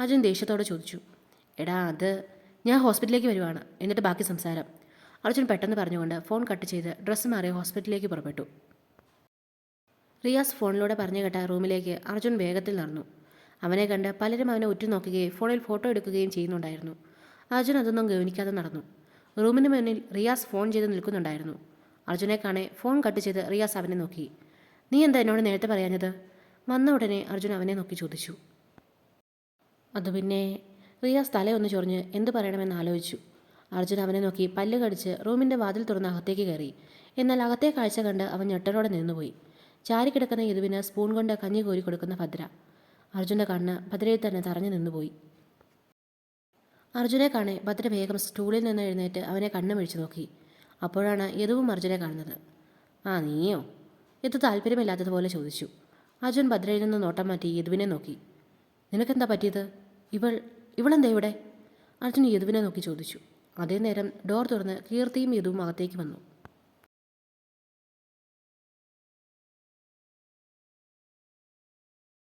അജുൻ ദേഷ്യത്തോടെ ചോദിച്ചു. എടാ, ഞാൻ ഹോസ്പിറ്റലിലേക്ക് വരുവാണ്, എന്നിട്ട് ബാക്കി സംസാരം. അർജുൻ പെട്ടെന്ന് പറഞ്ഞുകൊണ്ട് ഫോൺ കട്ട് ചെയ്ത് ഡ്രസ്സ് മാറി ഹോസ്പിറ്റലിലേക്ക് പുറപ്പെട്ടു. റിയാസ് ഫോണിലൂടെ പറഞ്ഞു കേട്ട റൂമിലേക്ക് അർജുൻ വേഗത്തിൽ നടന്നു. അവനെ കണ്ട് പലരും അവനെ ഉറ്റുനോക്കുകയും ഫോണിൽ ഫോട്ടോ എടുക്കുകയും ചെയ്യുന്നുണ്ടായിരുന്നു. അർജുൻ അതൊന്നും ഗവനിക്കാതെ നടന്നു. റൂമിന് മുന്നിൽ റിയാസ് ഫോൺ ചെയ്ത് നിൽക്കുന്നുണ്ടായിരുന്നു. അർജുനെ കാണെ ഫോൺ കട്ട് ചെയ്ത് റിയാസ് അവനെ നോക്കി. നീ എന്താ എന്നോട് നേരത്തെ പറയാഞ്ഞത്? വന്ന ഉടനെ അർജുൻ അവനെ നോക്കി ചോദിച്ചു. അത് പിന്നെ, റിയാസ് തലയൊന്ന് ചൊറിഞ്ഞ് എന്ത് പറയണമെന്ന് ആലോചിച്ചു. അർജുൻ അവനെ നോക്കി പല്ല് കടിച്ച് റൂമിൻ്റെ വാതിൽ തുറന്ന് അകത്തേക്ക് കയറി. എന്നാൽ അകത്തെ കാഴ്ച കണ്ട് അവൻ ഞെട്ടലോടെ നിന്നുപോയി. ചാരിക്കിടക്കുന്ന യദുവിന് സ്പൂൺ കൊണ്ട് കഞ്ഞി കോരി കൊടുക്കുന്ന ഭദ്ര. അർജുൻ്റെ കണ്ണ് ഭദ്രയിൽ തന്നെ തറഞ്ഞു നിന്നുപോയി. അർജുനെ കാണെ ഭദ്ര വേഗം സ്റ്റൂളിൽ നിന്ന് എഴുന്നേറ്റ് അവനെ കണ്ണ് മിഴിച്ചു നോക്കി. അപ്പോഴാണ് യദുവും അർജുനെ കാണുന്നത്. ആ, നീയോ? യദു താല്പര്യമില്ലാത്തതുപോലെ ചോദിച്ചു. അർജുൻ ഭദ്രയിൽ നിന്ന് നോട്ടം മാറ്റി യദുവിനെ നോക്കി. നിനക്കെന്താ പറ്റിയത്? ഇവളെന്താ ഇവിടെ? അർജുൻ യദുവിനെ നോക്കി ചോദിച്ചു. അതേ നേരം ഡോർ തുറന്ന് കീർത്തിയും യദുവും അകത്തേക്ക് വന്നു.